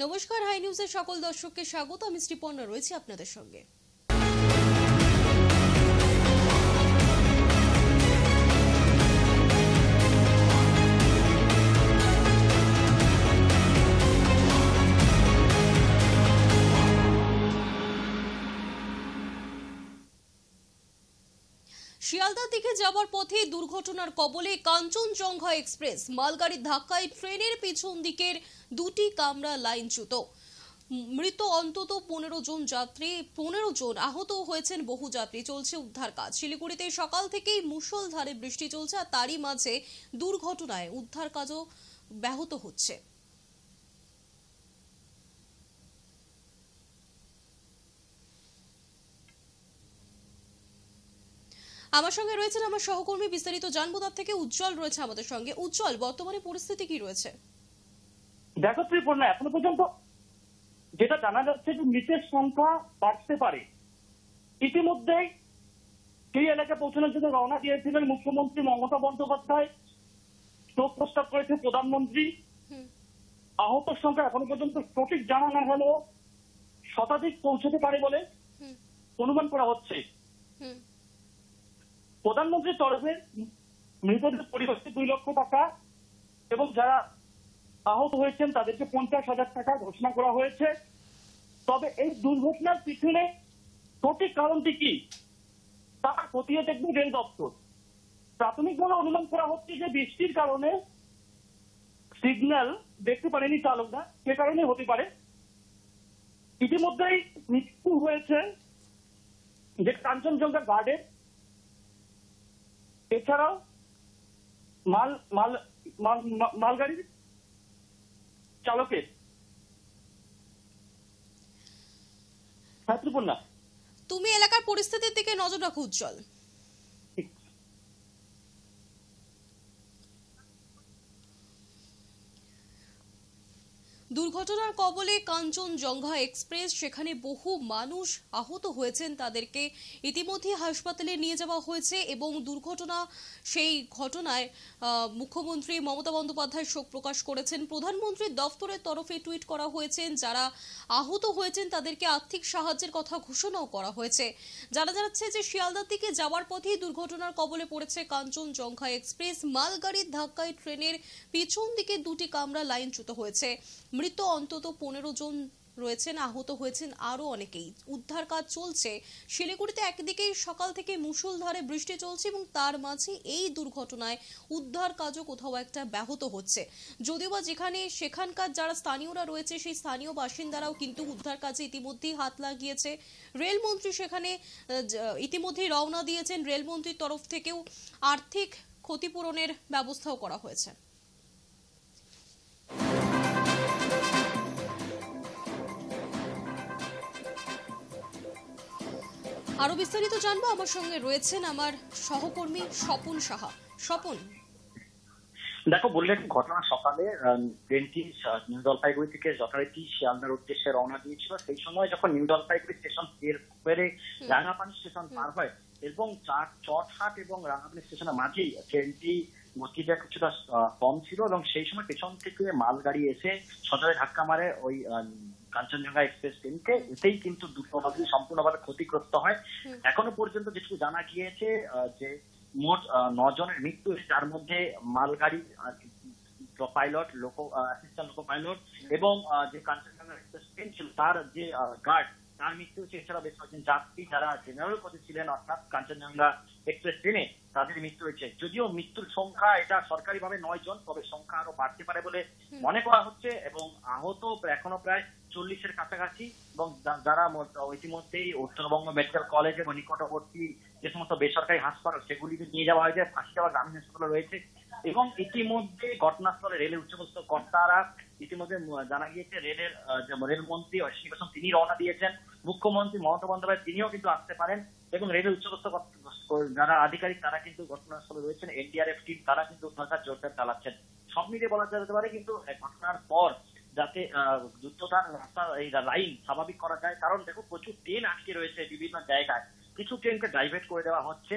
নমস্কার, হাই নিউজের সকল দর্শককে স্বাগত। আমি শ্রীপর্ণা রয়েছি আপনাদের সঙ্গে। শিয়ালদার দিকে যাওয়ার পথে দুর্ঘটনার কবলে কাঞ্চনজঙ্ঘা এক্সপ্রেস। মালগাড়ির ধাক্কায় ট্রেনের পিছন দিকের দুটি কামরা লাইনচ্যুত। মৃত অন্তত 15 জন যাত্রী, 15 জন আহত হয়েছেন বহু যাত্রী। চলছে উদ্ধার কাজ। শিলিগুড়িতে সকাল থেকেই মুষলধারে বৃষ্টি চলছে, আর তারই মাঝে দুর্ঘটনায় উদ্ধার কাজও ব্যাহত হচ্ছে। আমার সঙ্গে রয়েছেন আমার সহকর্মী, বিস্তারিত জানবো তার থেকে। উজ্জ্বল রয়েছে আমাদের সঙ্গে। উজ্জ্বল, বর্তমানে পরিস্থিতি কি রয়েছে? দেখো ত্রিপর্ণা, এখনো পর্যন্ত যেটা জানা যাচ্ছে যে মৃতের সংখ্যা বাড়তে পারে। ইতিমধ্যেই সেই এলাকায় পৌঁছানোর জন্য রওনা দিয়েছিলেন মুখ্যমন্ত্রী মমতা বন্দ্যোপাধ্যায়, শোক প্রস্তাব করেছে প্রধানমন্ত্রী। আহতের সংখ্যা এখনো পর্যন্ত সঠিক জানা না হলেও শতাধিক পৌঁছতে পারে বলে অনুমান করা হচ্ছে। প্রধানমন্ত্রীর তরফে মৃতদের পরিবারকে 2 লক্ষ টাকা এবং যারা আহত হয়েছেন তাদেরকে 50,000 টাকা ঘোষণা করা হয়েছে। তবে এই দুর্ঘটনার পিছনে সঠিক কারণটি কি তা খতিয়ে দেখবে রেল দপ্তর। প্রাথমিকভাবে অনুমান করা হচ্ছে যে বৃষ্টির কারণে সিগন্যাল দেখতে পারেনি চালকরা, সে কারণে হতে পারে। ইতিমধ্যেই মৃত্যু হয়েছে যে কাঞ্চনজঙ্ঘা গার্ডের, এছাড়াও মালগাড়ির চালকের। ছাত্রপূর্ণা, তুমি এলাকার পরিস্থিতির দিকে নজর রাখো উজ্জ্বল। দুর্ঘটনার কবলে কাঞ্চনজঙ্ঘা এক্সপ্রেস, সেখানে বহু মানুষ আহত হয়েছেন। তাদেরকে ইতিমধ্যে হাসপাতালে নিয়ে যাওয়া হয়েছে এবং সেই ঘটনায় মুখ্যমন্ত্রী মমতা বন্দ্যোপাধ্যায় শোক প্রকাশ করেছেন। প্রধানমন্ত্রীর দফতরের তরফে টুইট করা হয়েছে। যারা আহত হয়েছেন তাদেরকে আর্থিক সাহায্যের কথা ঘোষণাও করা হয়েছে। জানা যাচ্ছে যে শিয়ালদার দিকে যাওয়ার পথেই দুর্ঘটনার কবলে পড়েছে কাঞ্চনজঙ্ঘা এক্সপ্রেস। মালগাড়ির ধাক্কায় ট্রেনের পিছন দিকে দুটি কামরা লাইনচ্যুত হয়েছে। মৃত অন্তত 15 জন রয়েছেন, আহত হয়েছেন আরো অনেকেই। উদ্ধার কাজ চলছে। শিলিগুড়িতে একদিকে সকাল থেকে মুষলধারে বৃষ্টি চলছে এবং তার মাঝে এই দুর্ঘটনায় উদ্ধার কাজও কোথাও একটা ব্যাহত হচ্ছে। যদিও বা সেখানকার যারা স্থানীয়রা রয়েছে, সেই স্থানীয় বাসিন্দারাও কিন্তু উদ্ধার কাজে ইতিমধ্যেই হাত লাগিয়েছে। রেলমন্ত্রী সেখানে ইতিমধ্যেই রওনা দিয়েছেন। রেলমন্ত্রীর তরফ থেকেও আর্থিক ক্ষতিপূরণের ব্যবস্থাও করা হয়েছে। আরো বিস্তারিত জানবো। আমার সঙ্গে রয়েছেন আমার সহকর্মী স্বপন সাহা। স্বপন, দেখো, বললেন ঘটনা সকালে ট্রেনটি নিউ জলপাইগুড়ি থেকে যথারীতি শিয়ালদার উদ্দেশ্যে রওনা দিয়েছিল। সেই সময় যখন নিউ জলপাইগুড়ি স্টেশন পেরে রাঙাপানি স্টেশন পার হয় এবং চটহাট এবং রাঙাপানি স্টেশনের মাঝেই ট্রেনটি গতিটা কিছুটা কম ছিল এবং সেই সময় পেছন থেকে মালগাড়ি এসে সজোরে ধাক্কা মারে ওই কাঞ্চনজঙ্ঘা এক্সপ্রেস ট্রেনকে। এতেই কিন্তু দুটো বগি সম্পূর্ণভাবে ক্ষতিগ্রস্ত হয়। এখনো পর্যন্ত যেটুকু জানা গিয়েছে যে মোট 9 জনের মৃত্যু হয়েছে, যার মধ্যে মালগাড়ি পাইলট, অ্যাসিস্ট্যান্ট লোকো পাইলট এবং যে কাঞ্চনজঙ্ঘা এক্সপ্রেস ট্রেন ছিল তার যে গার্ড, তার মৃত্যু হয়েছে। এছাড়া বেশ কয়েকজন যাত্রী যারা জেনারেল কোচে ছিলেন অর্থাৎ কাঞ্চনজঙ্ঘা এক্সপ্রেস ট্রেনে, তাদের মৃত্যু হয়েছে। যদিও মৃত্যুর সংখ্যা এটা সরকারিভাবে 9 জন, তবে সংখ্যা আরো বাড়তে পারে বলে মনে করা হচ্ছে এবং আহত এখনো প্রায় 40-এর কাছাকাছি। এবং যারা ইতিমধ্যেই উত্তরবঙ্গ মেডিকেল কলেজ এবং নিকটবর্তী যে সমস্ত বেসরকারি হাসপাতাল সেগুলিতে নিয়ে যাওয়া হয়েছে। ফাঁসিদেওয়া গ্রামীণ হাসপাতাল রয়েছে এবং ইতিমধ্যে ঘটনাস্থলে রেলের উচ্চপদস্থ কর্তারা ইতিমধ্যে জানা গিয়েছে রেলমন্ত্রী অশ্বিনী বৈষ্ণব তিনি রওনা দিয়েছেন। মুখ্যমন্ত্রী মমতা বন্দ্যোপাধ্যায় তিনিও কিন্তু আসতে পারেন এবং রেলের উচ্চপদস্থ যারা আধিকারিক তারা কিন্তু ঘটনাস্থলে রয়েছেন। এনডিআরএফ টিম তারা কিন্তু উদ্ধার কাজ জোরদার চালাচ্ছেন। সব মিলিয়ে বলা যেতে পারে কিন্তু ঘটনার পর যাতে দ্রুততার রাস্তা এই লাইন স্বাভাবিক করা যায়, কারণ দেখো প্রচুর ট্রেন আটকে রয়েছে বিভিন্ন জায়গায়। কিছু ট্রেনকে ডাইভার্ট করে দেওয়া হচ্ছে,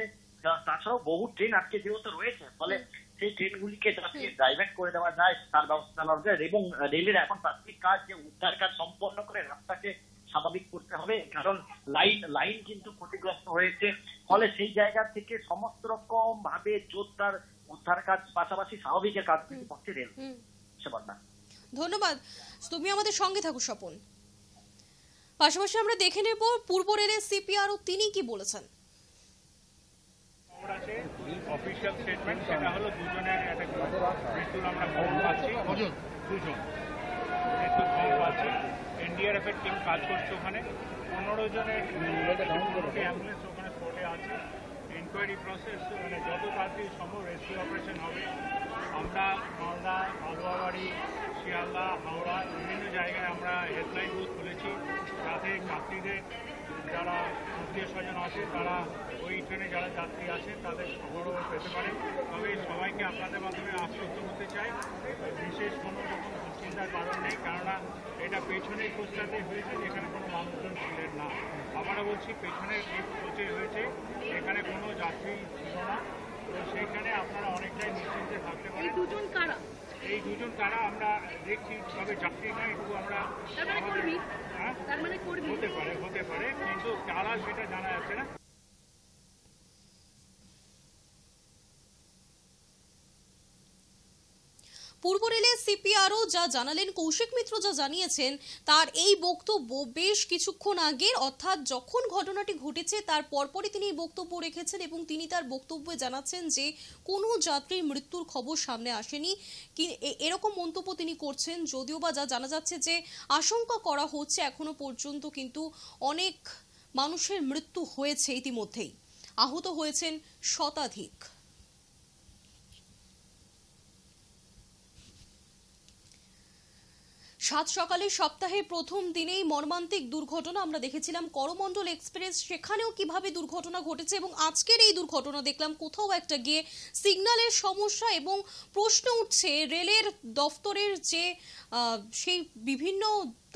তাছাড়াও বহু ট্রেন আটকে যেহেতু রয়েছে, ফলে সেই ট্রেনগুলিকে যাতে ডাইভার্ট করে দেওয়া যায় তার ব্যবস্থা নেওয়া যায়। এবং রেলের এখন প্রাথমিক কাজ যে উদ্ধার কাজ সম্পন্ন করে রাস্তাকে স্বাভাবিক করতে হবে, কারণ লাইন কিন্তু ক্ষতিগ্রস্ত হয়েছে। ফলে সেই জায়গা থেকে সমস্ত রকম ভাবে জোরদার উদ্ধার কাজ পাশাপাশি স্বাভাবিকের কাজ কিন্তু করছে রেল। ধন্যবাদ, তুমি আমাদের সঙ্গে থাকো স্বপন। পাশাপাশি আমরা দেখে নেব পূর্ব রেলের সিপিআরও তিনি কি বলেছেন। অফিসিয়াল স্টেটমেন্ট সেটা হলো দুজনের একটা মৃত্যুর আমরা খবর পাচ্ছি, দুজন মৃত্যুর খবর পাচ্ছি। এনডিআরএফ এর টিম কাজ করছে ওখানে, 15 জনের অ্যাম্বুলেন্স ওখানে স্পটে আছে। ইনকোয়ারি প্রসেস মানে যত তাড়াতাড়ি সম্ভব রেস্কিউ অপারেশন হবে। আমরা মালদা, আলুয়াবাড়ি, শিয়ালদা, হাওড়া বিভিন্ন জায়গায় আমরা হেল্পলাইন বুথ খুলেছি, যাতে যাত্রীদের যারা আত্মীয় স্বজন আছে তারা ওই ট্রেনে যারা যাত্রী আছেন তাদের খবরও পেতে পারে। তবে সবাইকে আপনাদের মাধ্যমে আশ্বস্ত করতে চাই, বিশেষ কোনো রকম চিন্তার কারণ নেই, কেননা এটা পেছনের কোচটাতে হয়েছে, যেখানে কোনো মানুষজন ছিলেন না। আবারও বলছি, পেছনের কোচে হয়েছে, এখানে কোনো যাত্রী ছিল না। তো সেইখানে আপনারা অনেকটাই নিশ্চিন্তে থাকতে পারেন। এই দুজন কারা আমরা দেখছি, তবে যাত্রী না একটু আমরা হতে পারে কিন্তু কারা সেটা জানা যাচ্ছে না। পূর্ব রেলের সিপিআরও যা জানালেন, কৌশিক মিত্র যা জানিয়েছেন, তার এই বক্তব্য বেশ কিছুক্ষণ আগের, অর্থাৎ যখন ঘটনাটি ঘটেছে তার পরপরই তিনি বক্তব্য রেখেছেন এবং তিনি তার বক্তব্যে জানাচ্ছেন যে কোনো যাত্রীর মৃত্যুর খবর সামনে আসেনি। এরকম মন্তব্য তিনি করছেন, যদিও বা যা জানা যাচ্ছে যে আশঙ্কা করা হচ্ছে এখনো পর্যন্ত কিন্তু অনেক মানুষের মৃত্যু হয়েছে, ইতিমধ্যেই আহত হয়েছেন শতাধিক। সাত সকালে সপ্তাহের প্রথম দিনেই মর্মান্তিক দুর্ঘটনা আমরা দেখেছিলাম করমণ্ডল এক্সপ্রেস, সেখানেও কিভাবে দুর্ঘটনা ঘটেছে এবং আজকের এই দুর্ঘটনা দেখলাম কোথাও একটা গিয়ে সিগন্যালের সমস্যা এবং প্রশ্ন উঠছে রেলের দফতরের যে সেই বিভিন্ন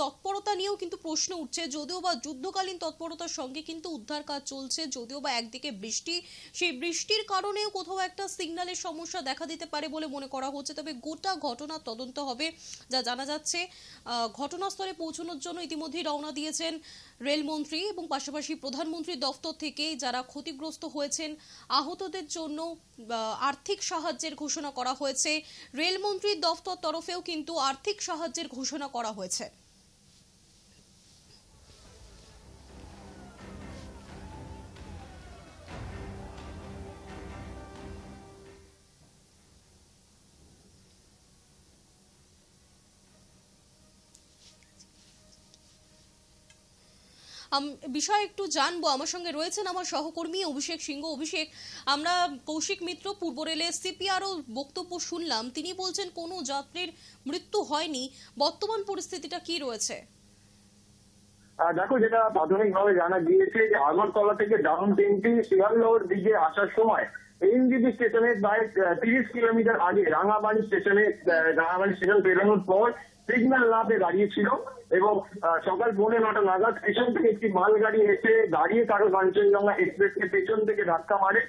তৎপরতা নিয়েও কিন্তু প্রশ্ন উঠছে। যদিও বা যুদ্ধকালীন তৎপরতার সঙ্গে কিন্তু উদ্ধার কাজ চলছে, যদিও বা একদিকে বৃষ্টি, সেই বৃষ্টির কারণেও কোথাও একটা সিগন্যালের সমস্যা দেখা দিতে পারে বলে মনে করা হচ্ছে। তবে গোটা ঘটনার তদন্ত হবে, যা জানা যাচ্ছে। ঘটনাস্থলে পৌঁছানোর জন্য ইতিমধ্যেই রওনা দিয়েছেন রেলমন্ত্রী এবং পাশাপাশি প্রধানমন্ত্রীর দফতর থেকে যারা ক্ষতিগ্রস্ত হয়েছেন আহতদের জন্য আর্থিক সাহায্যের ঘোষণা করা হয়েছে। রেলমন্ত্রীর দফতর তরফেও কিন্তু আর্থিক সাহায্যের ঘোষণা করা হয়েছে। বিষয় একটু জানবো, আমার সঙ্গে রয়েছেন আমার সহকর্মী অভিষেক সিংহ। অভিষেক, আমরা কৌশিক মিত্র পূর্ব রেলের সিপিআরও বক্তব্য শুনলাম, তিনি বলছেন কোনো যাত্রীর মৃত্যু হয়নি, বর্তমান পরিস্থিতিটা কি রয়েছে? দেখো, যেটা প্রাথমিকভাবে জানা গিয়েছে যে আগরতলা থেকে ডাউন ট্রেনটি শিয়ালদহর দিকে আসার সময় এনজিপি স্টেশনের প্রায় 30 কিলোমিটার আগে রাঙাবাড়ি স্টেশন পেরোনোর পর সিগন্যাল না পেয়ে দাঁড়িয়েছিল এবং সকাল 9:45 নাগাদ স্টেশন থেকে একটি মালগাড়ি এসে দাঁড়িয়ে কারো কাঞ্চনজঙ্ঘা এক্সপ্রেসকে পেছন থেকে ধাক্কা মারে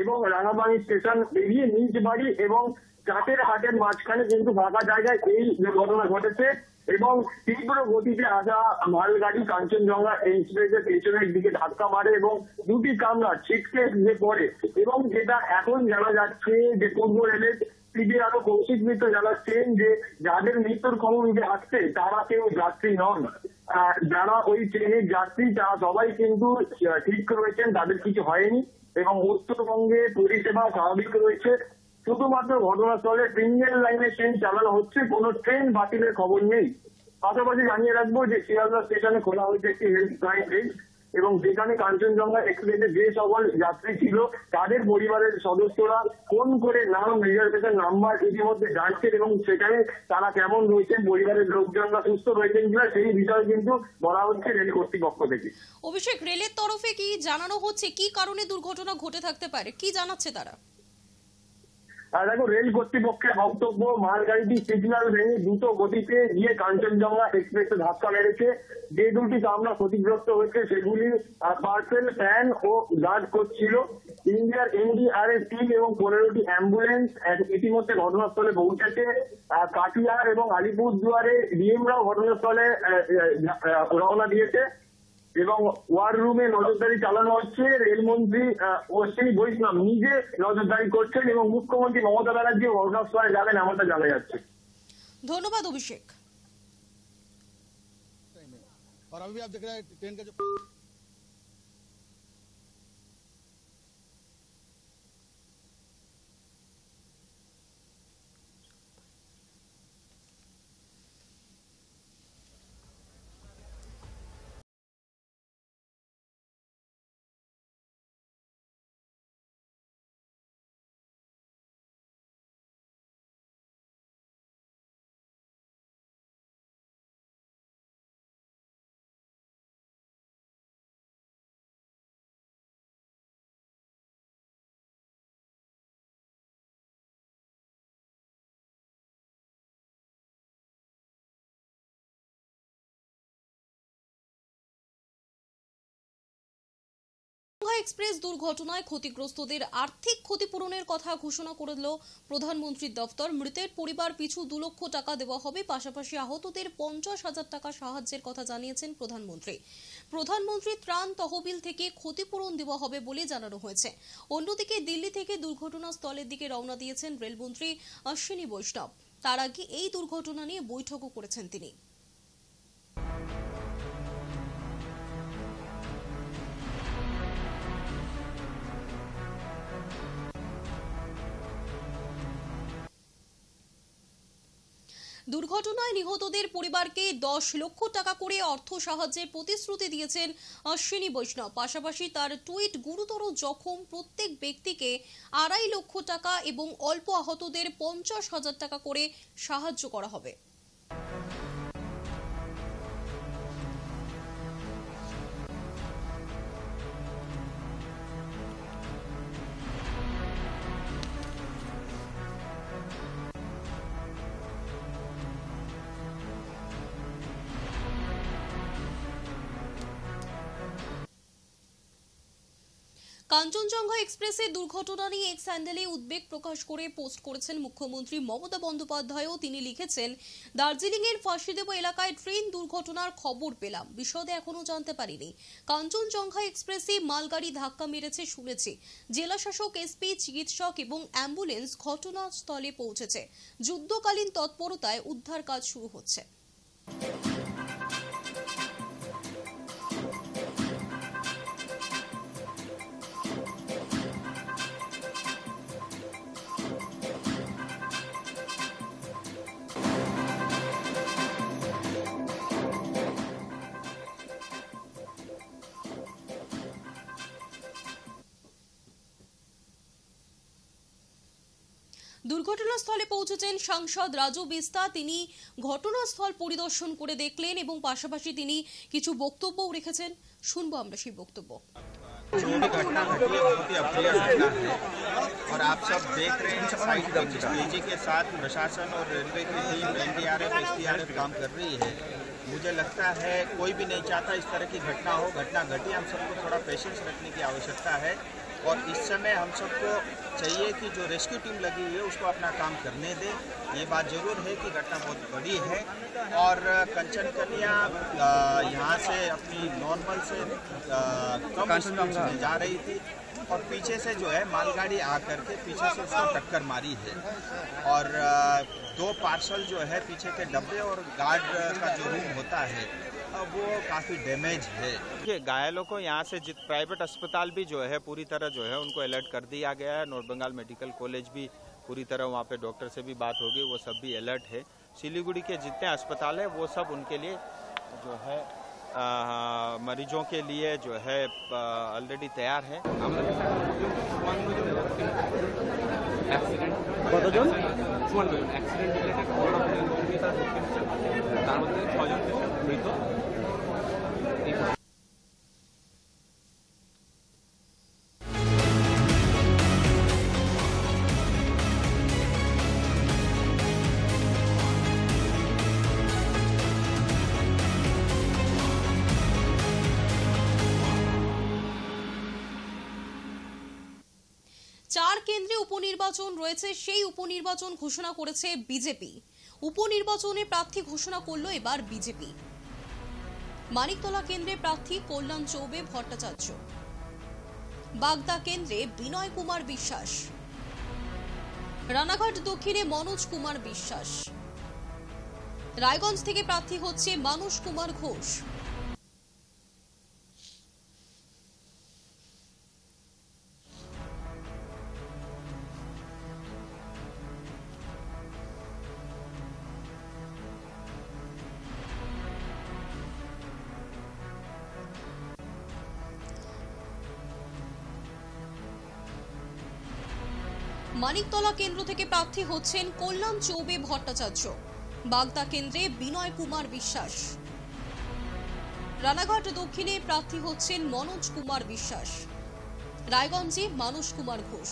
এবং রাঙাবাড়ি স্টেশন পেরিয়ে নিজ বাড়ি এবং চাটের হাটের মাঝখানে কিন্তু ফাঁকা জায়গায় এই ঘটনা ঘটেছে এবং তীব্র গতিতে আসা মালগাড়ি কাঞ্চনজঙ্ঘা এক্সপ্রেসের পেছনের দিকে ধাক্কা মারে এবং দুটি কামরা ছিটকে গিয়ে পড়ে। এবং যেটা এখন জানা যাচ্ছে যে পূর্ব রেলের সিপিআরও কৌশিক মিত্র জানাচ্ছেন যে যাদের মৃত্যুর খবর উঠে আসছে তারা কেউ যাত্রী নন, যারা ওই ট্রেনের যাত্রী তারা সবাই কিন্তু ঠিক রয়েছেন, তাদের কিছু হয়নি এবং উত্তরবঙ্গে পরিষেবা স্বাভাবিক রয়েছে। শুধুমাত্র ঘটনাস্থলে সিঙ্গেল লাইনে ট্রেন চালানো হচ্ছে, কোনো ট্রেন বাতিলের খবর নেই। পাশাপাশি জানিয়ে রাখবো যে শিয়ালদহ স্টেশনে খোলা হয়েছে একটি হেল্পলাইন ডেস্ক এবং যেখানে কাঞ্চনজঙ্ঘা এক্সপ্রেসে যে সকল যাত্রী ছিল তাদের পরিবারের সদস্যরা ফোন করে নাম, রিজার্ভেশন নাম্বার ইতিমধ্যে জানছেন এবং সেখানে তারা কেমন রয়েছেন, পরিবারের লোকজনরা সুস্থ রয়েছেন কিনা সেই বিষয়ে কিন্তু বলা হচ্ছে রেল কর্তৃপক্ষ থেকে। অভিষেক, রেলের তরফে কি জানানো হচ্ছে কি কারণে দুর্ঘটনা ঘটে থাকতে পারে, কি জানাচ্ছে তারা? দেখো, রেল কর্তৃপক্ষের বক্তব্য, মালগাড়িটি সিগন্যাল ভেঙে দ্রুত গতিতে গিয়ে কাঞ্চনজঙ্ঘা এক্সপ্রেসে ধাক্কা মেরেছে। যে দুটি কামরা ক্ষতিগ্রস্ত হয়েছে সেগুলি পার্সেল ভ্যান ও গার্ড করছিল। ইন্ডিয়ার এনডিআরএফ টিম এবং 15টি অ্যাম্বুলেন্স ইতিমধ্যে ঘটনাস্থলে পৌঁছেছে। কাটিহার এবং আলিপুরদুয়ারে ডিএমরাও ঘটনাস্থলে রওনা দিয়েছে এবং ওয়ার রুমে নজরদারি চালানো হচ্ছে। রেলমন্ত্রী অশ্বিনী বৈষ্ণব নিজে নজরদারি করছেন এবং মুখ্যমন্ত্রী মমতা ব্যানার্জি ঘটনাস্থলে যাবেন এমনটা জানা যাচ্ছে। ধন্যবাদ অভিষেক। और अभी आप देख रहे हैं ट्रेन का जो এক্সপ্রেস দুর্ঘটনায় ক্ষতিগ্রস্তদের আর্থিক ক্ষতিপূরণের কথা ঘোষণা করল প্রধানমন্ত্রীর দপ্তর। মৃতের পরিবার পিছু 2 লক্ষ টাকা দেওয়া হবে, পাশাপাশি আহতদের 50,000 টাকা সাহায্যের কথা জানিয়েছেন প্রধানমন্ত্রী ত্রাণ তহবিল থেকে ক্ষতিপূরণ দেওয়া হবে বলে জানানো হয়েছে। অন্যদিকে দিল্লি থেকে দুর্ঘটনাস্থলের দিকে রওনা দিয়েছেন রেলমন্ত্রী অশ্বিনী বৈষ্ণব। তার আগে এই দুর্ঘটনা নিয়ে বৈঠকও করেছেন তিনি। দুর্ঘটনায় নিহতদের পরিবারকে 10 লক্ষ টাকা করে অর্থ সাহায্যের প্রতিশ্রুতি দিয়েছেন অশ্বিনী বৈষ্ণব। পাশাপাশি তার টুইট, গুরুতর জখম প্রত্যেক ব্যক্তিকে 2.5 লক্ষ টাকা এবং অল্প আহতদের 50,000 টাকা করে সাহায্য করা হবে। কাঞ্চনজঙ্ঘা এক্সপ্রেসের দুর্ঘটনা নিয়ে এক্স হ্যান্ডেলে উদ্বেগ প্রকাশ করে পোস্ট করেছেন মুখ্যমন্ত্রী মমতা বন্দ্যোপাধ্যায়ও। তিনি লিখেছেন, দার্জিলিং এর ফাঁসিদেব এলাকায় ট্রেন দুর্ঘটনার খবর পেলাম, বিশদে এখনো জানতে পারিনি। কাঞ্চনজঙ্ঘা এক্সপ্রেসে মালগাড়ি ধাক্কা মেরেছে শুনেছি। জেলা শাসক, এসপি, চিকিৎসক এবং অ্যাম্বুলেন্স ঘটনাস্থলে পৌঁছেছে। যুদ্ধকালীন তৎপরতায় উদ্ধার কাজ শুরু হচ্ছে। দুর্ঘটনাস্থলে পৌঁছেছেন সাংসদ রাজু বিস্তা। তিনি ঘটনাস্থল পরিদর্শন করে দেখলেন এবং পাশাপাশি তিনি কিছু বক্তব্যও রেখেছেন। শুনবো আমরা সেই বক্তব্য। जो भी घटना घटी है बहुत ही अप्रिय घटना है और आप सब देख रहे हैं साइड पर जिस तेजी के साथ प्रशासन और रेलवे की टीम एनडीआरएफ एसडीआरएफ काम कर रही है, मुझे लगता है कोई भी नहीं चाहता इस तरह की घटना हो। घटना घटी, हम सबको थोड़ा पेशेंस रखने की आवश्यकता है और इस समय हम सबको चाहिए कि जो रेस्क्यू टीम लगी हुई है उसको अपना काम करने दे। ये बात जरूर है कि घटना बहुत बड़ी है और कंचन कन्या यहाँ से अपनी नॉर्मल से कम स्पीड में जा रही थी और पीछे से जो है मालगाड़ी आकर के पीछे से उसको टक्कर मारी है और 2 पार्सल जो है पीछे के डब्बे और गार्ड का जो रूम होता है वो काफ़ी डैमेज है। ये घायलों को यहाँ से प्राइवेट अस्पताल भी जो है पूरी तरह जो है उनको अलर्ट कर दिया गया है। नॉर्थ बंगाल मेडिकल कॉलेज भी पूरी तरह वहाँ पे डॉक्टर से भी बात होगी, वो सब भी अलर्ट है। सिलीगुड़ी के जितने अस्पताल है वो सब उनके लिए जो है मरीजों के लिए जो है ऑलरेडी तैयार है। যার কেন্দ্রে উপনির্বাচন রয়েছে সেই উপনির্বাচন ঘোষণা করেছে বিজেপি। উপনির্বাচনে প্রার্থী ঘোষণা করলো এবার বিজেপি। মানিকতলা কেন্দ্রে প্রার্থী কল্যাণ চৌবে ভট্টাচার্য, বাগদা কেন্দ্রে বিনয় কুমার বিশ্বাস, রানাঘাট দক্ষিণে মনোজ কুমার বিশ্বাস, রায়গঞ্জ থেকে প্রার্থী হচ্ছে মানস কুমার ঘোষ। মানিকতলা কেন্দ্র থেকে প্রার্থী হচ্ছেন কল্যাণ চৌবে ভট্টাচার্য, বাগদা কেন্দ্রে বিনয় কুমার বিশ্বাস, রানাঘাট দক্ষিণে প্রার্থী হচ্ছেন মনোজ কুমার বিশ্বাস, রায়গঞ্জে মানস কুমার ঘোষ।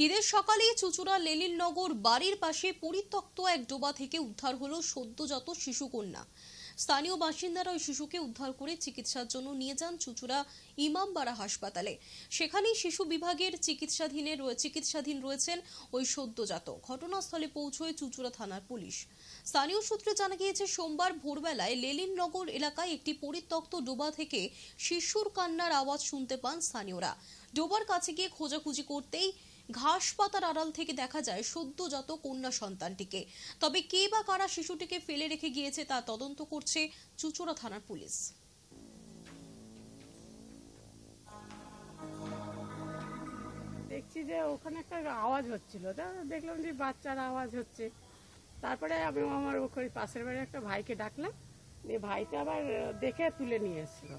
ঈদের সকালে চুচুড়া লেলিননগর বাড়ির পাশে পরিত্যক্ত এক ডোবা থেকে উদ্ধার হলো সদ্যজাত শিশুকন্যা। স্থানীয় বাসিন্দারা ওই শিশুকে উদ্ধার করে চিকিৎসার জন্য নিয়ে যান চুচুড়া ইমামবাড়া হাসপাতালে। সেখানেই শিশু বিভাগের চিকিৎসাধীন রয়েছেন ওই সদ্যজাত। ঘটনাস্থলে পৌঁছয় চুচুড়া থানার পুলিশ। স্থানীয় সূত্রে জানা গিয়েছে, সোমবার ভোরবেলায় লেলিননগর এলাকায় একটি পরিত্যক্ত ডোবা থেকে শিশুর কান্নার আওয়াজ শুনতে পান স্থানীয়রা। ডোবার কাছে গিয়ে খোঁজাখুঁজি করতেই ঘাস পাতার আড়াল থেকে দেখা যায় সদ্যজাত কন্যা সন্তানটিকে। তবে কে বা কারা শিশুটিকে ফেলে রেখে গিয়েছে তা তদন্ত করছে চুচুড়া থানার পুলিশ। দেখছি যে ওখানে একটা আওয়াজ হচ্ছিল, দেখলাম যে বাচ্চার আওয়াজ হচ্ছে। তারপরে আমি আমার ওখানে পাশের বাড়ি একটা ভাইকে ডাকলাম, দিয়ে ভাইটা আবার দেখে তুলে নিয়ে এসেছিল।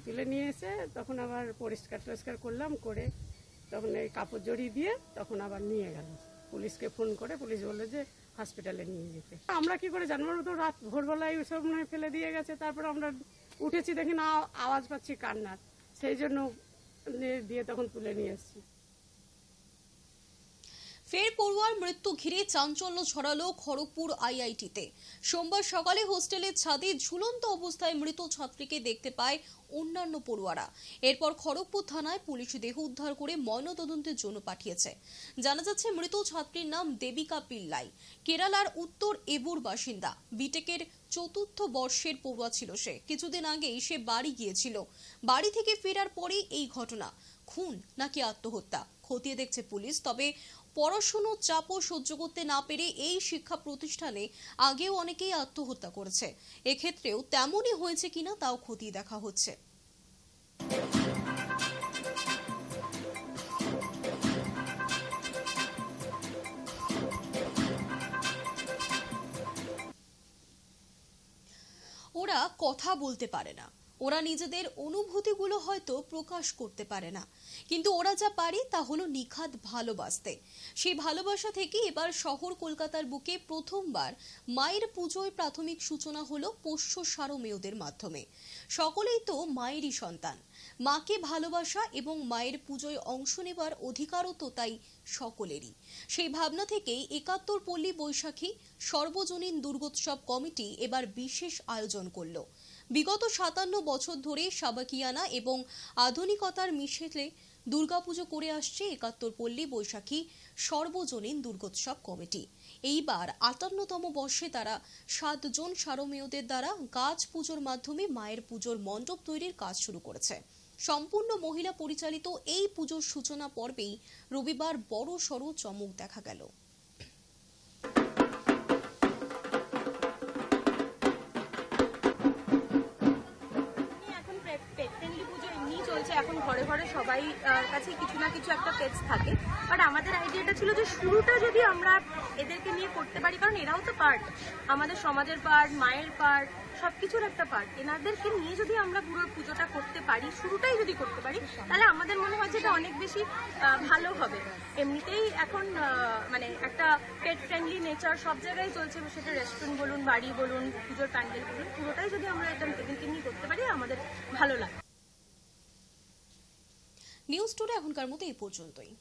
তুলে নিয়ে এসে তখন আবার পরিষ্কার করলাম, করে তখন এই কাপড় জড়িয়ে দিয়ে তখন আবার নিয়ে গেল। পুলিশকে ফোন করে পুলিশ বললো যে হসপিটালে নিয়ে যেতে। আমরা কি করে জানবো, তো রাত ভোরবেলায় ওসব নয় ফেলে দিয়ে গেছে। তারপর আমরা উঠেছি, দেখি না আওয়াজ পাচ্ছি কান্নার, সেই জন্য দিয়ে তখন তুলে নিয়ে এসেছি। ফের পড়ুয়ার মৃত্যু ঘিরে চাঞ্চল্য ছড়ালো খড়গপুর আইআইটিতে। সোমবার সকালে হোস্টেলের ছাদে ঝুলন্ত অবস্থায় মৃত ছাত্রীকে দেখতে পায় অন্যান্য পড়ুয়ারা। এরপর খড়গপুর থানায় পুলিশ দেহ উদ্ধার করে ময়নাতদন্তের জন্য পাঠিয়েছে। জানা যাচ্ছে, মৃত ছাত্রীর নাম দেবিকা পিল্লাই। কেরালার উত্তর এবুর বাসিন্দা। বিটেকের ৪র্থ বর্ষের পড়ুয়া ছিল সে। কিছুদিন আগেই সে বাড়ি গিয়েছিল। বাড়ি থেকে ফেরার পরেই এই ঘটনা। খুন নাকি আত্মহত্যা খতিয়ে দেখছে পুলিশ। তবে পড়াশোনার চাপও সহ্য করতে না পেরে এই শিক্ষা প্রতিষ্ঠানে আগেও অনেকেই আত্মহত্যা করেছে। এক্ষেত্রেও তেমনই হয়েছে কিনা তাও খতিয়ে দেখা হচ্ছে। ওরা কথা বলতে পারে না, ওরা নিজেদের অনুভূতিগুলো হয়তো প্রকাশ করতে পারে না, কিন্তু ওরা যা পারে তা হলো নিখাদ ভালোবাসতে। সেই ভালোবাসা থেকে এবার শহর কলকাতার বুকে প্রথমবার মায়ের পুজোয় প্রাথমিক সূচনা হলো পোষ্য সারমেয়দের মাধ্যমে। সকলেই তো মায়েরই সন্তান। মাকে ভালোবাসা এবং মায়ের পুজোয় অংশ নেবার অধিকারও তো তাই সকলেরই। সেই ভাবনা থেকেই ৭১ পল্লী বৈশাখী সর্বজনীন দুর্গোৎসব কমিটি এবার বিশেষ আয়োজন করল। বিগত ৫৭ বছর ধরে সাবাকিয়ানা এবং আধুনিকতার মিশেলে দুর্গাপুজো করে আসছে ৭১ পল্লী বৈশাখী সর্বজনীন দুর্গোৎসব কমিটি। এইবার ৫৮তম বর্ষে তারা ৭ জন সারমেয়দের দ্বারা গাছ পুজোর মাধ্যমে মায়ের পুজোর মণ্ডপ তৈরির কাজ শুরু করেছে। সম্পূর্ণ মহিলা পরিচালিত এই পুজোর সূচনা পর্বেই রবিবার বড় সড় চমক দেখা গেল। এখন ঘরে ঘরে সবাই কাছে কিছু না কিছু একটা পেজ থাকে, বাট আমাদের আইডিয়াটা ছিল যে শুরুটা যদি আমরা এদেরকে নিয়ে করতে পারি, কারণ এরাও তো পার্ট, আমাদের সমাজের পার্ট, মায়ের পার্ট, সবকিছুর একটা পার্ট। এনাদেরকে নিয়ে যদি আমরা পুরো পুজোটা করতে পারি, শুরুটাই যদি করতে পারি, তাহলে আমাদের মনে হয় যে এটা অনেক বেশি ভালো হবে। এমনিতেই এখন মানে একটা পেট ফ্রেন্ডলি নেচার সব জায়গায় চলছে, সেটা রেস্টুরেন্ট বলুন, বাড়ি বলুন, পুজোর প্যান্ডেল বলুন, পুরোটাই যদি আমরা এটা এদেরকে নিয়ে করতে পারি আমাদের ভালো লাগে। নিউজ টুডে এখনকার মতো এই পর্যন্তই।